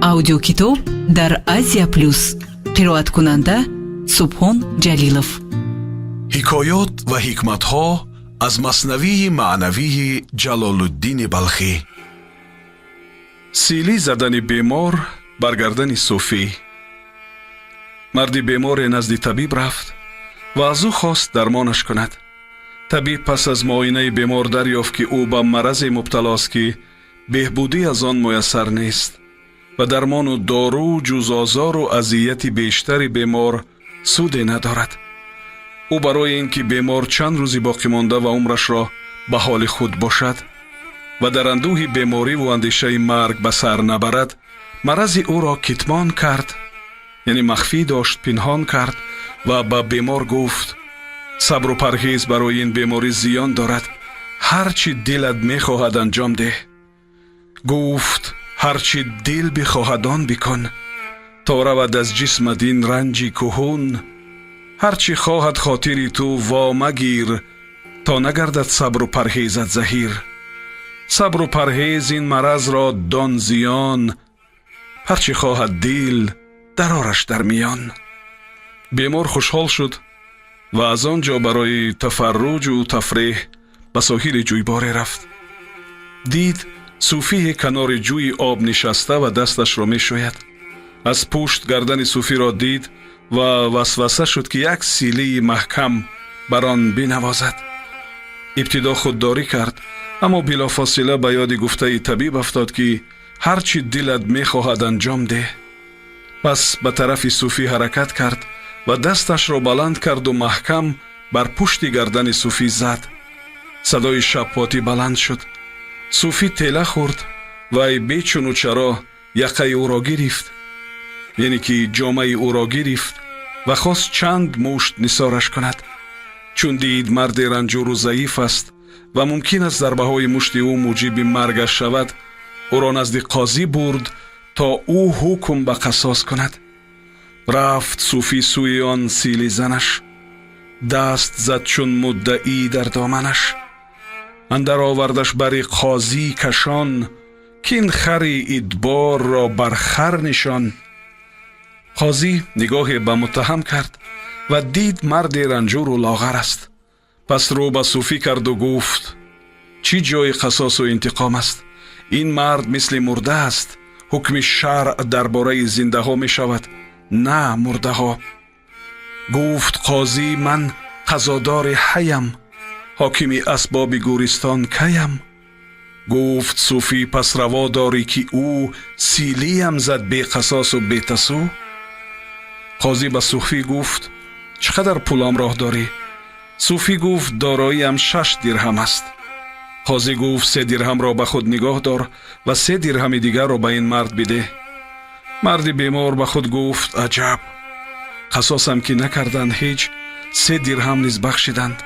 аудиокитоб дар Азия Плюс. қироаткунанда Субҳон Ҷалилов. ҳикоёт ва ҳикматҳо аз маснавии маънавии Ҷалолуддини Балхӣ. силӣ задани бемор бар гардани суфӣ. марди беморе назди табиб рафт ва аз ӯ хост дармонаш кунад. табиб пас аз муоинаи бемор дарёфт ки ӯ ба маразе мубталост ки беҳбудӣ аз он муяссар нест ва дармону дору ҷуз озору азияти бештари бемор суде надорад. ӯ барои ин ки бемор чанд рӯзи боқимонда ва умрашро ба ҳоли худ бошад ва дар андӯҳи бемориву андешаи марг ба сар набарад, марази ӯро китмон кард, яъне махфӣ дошт, пинҳон кард ва ба бемор гуфт: сабру парҳез барои ин беморӣ зиён дорад. ҳар чӣ дилат мехоҳад анҷом деҳ. гуфт: ҳар чӣ дил бихоҳад он бикун, то равад аз ҷисмат ин ранҷи кӯҳун. ҳар чӣ хоҳад хотири ту вомагир, то нагардад сабру парҳезат заҳир. сабру парҳез ин маразро дон зиён, ҳар чӣ хоҳад дил дарораш дар миён. бемор хушҳол шуд ва аз он ҷо барои тафарруҷу тафреҳ ба соҳили ҷӯйборе рафт. дид суфие канори ҷӯи об нишаста ва дасташро мешӯяд. аз пушт гардани суфиро дид ва васваса шуд ки як силии маҳкам бар он бинавозад. ибтидо худдорӣ кард, аммо билофосила ба ёди гуфтаи табиб афтод ки ҳар чӣ дилат мехоҳад анҷом деҳ. пас ба тарафи суфӣ ҳаракат кард ва дасташро баланд карду маҳкам бар пушти гардани суфӣ зад. садои шабпотӣ баланд шуд. суфӣ тела хӯрд. вай бечуну чаро яқаи ӯро гирифт, яъне ки ҷомаи ӯро гирифт ва хост чанд мушт нисораш кунад. чун дид марде ранҷуру заиф аст ва мумкин аст зарбаҳои мушти ӯ муҷиби маргаш шавад, ӯро назди қозӣ бурд, то ӯ ҳукм ба қасос кунад. рафт суфӣ сӯи он сили занаш, даст зад чун муддаӣ дар доманаш. андар овардаш бари қозӣ кашон, кин хари идборро бар хар нишон. қозӣ нигоҳе ба муттаҳам кард ва дид марди ранҷуру лоғар аст. пас рӯ ба суфӣ карду гуфт: чӣ ҷои қасосу интиқом аст? ин мард мисли мурда аст. ҳукми шаръ дар бораи зиндаҳо мешавад, на мурдаҳо. гуфт қозӣ: ман қазодори ҳаям, ҳокими асбоби гӯристон каям. гуфт суфӣ: пас раво дорӣ ки ӯ силиям зад беқасосу бетасу? қозӣ ба суфӣ гуфт: чӣ қадар пул ҳамроҳ дорӣ? суфӣ гуфт: дороиам 6 дирҳам аст. қозӣ гуфт: 3 дирҳамро ба худ нигоҳ дор ва 3 дирҳами дигарро ба ин мард бидеҳ. марди бемор ба худ гуфт: аҷаб, қасосам ки накарданд, ҳеҷ 3 дирҳам низ бахшиданд.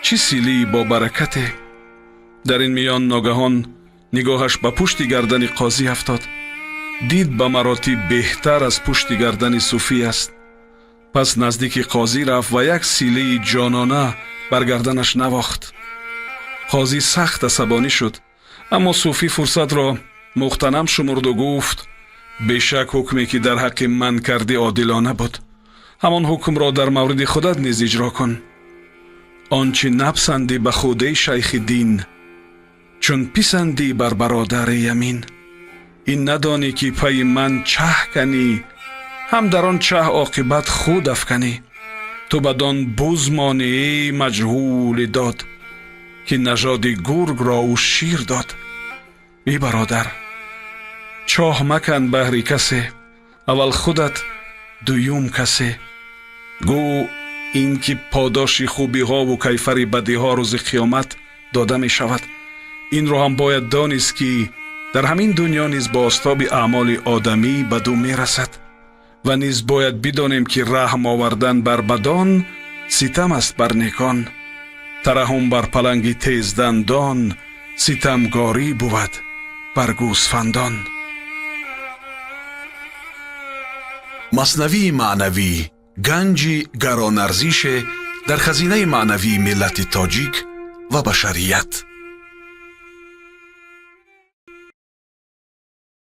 чӣ силии бобаракате! дар ин миён ногаҳон нигоҳаш ба пушти гардани қозӣ афтод. дид ба маротиб беҳтар аз пушти гардани суфӣ аст. пас наздики қозӣ рафт ва як силии ҷонона бар гарданаш навохт. қозӣ сахт асабонӣ шуд, аммо суфӣ фурсатро мухтанам шумурду гуфт: бешак ҳукме ки дар ҳаққи ман кардӣ одилона буд. ҳамон ҳукмро дар мавриди худат низ иҷро кун. он чӣ напсандӣ ба худаи шайхи дин, чун писандӣ бар бародари ямин. ин надонӣ ки пайи ман чаҳ канӣ, ҳам дар он чаҳ оқибат худ афканӣ. ту бадон буз монии маҷҳули дод, ки нажоди гургро ӯ шир дод. эй бародар, чоҳ макан баҳри касе, аввал худат дуюм касе. гӯ ин ки подоши хубиҳову кайфари бадиҳо рӯзи қиёмат дода мешавад. инро ҳам бояд донист ки дар ҳамин дуньё низ бо остоби аъмоли одамӣ ба ду мерасад. ва низ бояд бидонем ки раҳм овардан бар бадон ситам аст бар некон. тараҳум бар паланги тездандон ситамгорӣ буд бар гӯсфандон. маснавии маънавӣ ганҷи гаронарзише дар хазинаи маънавии миллати тоҷик ва башарият.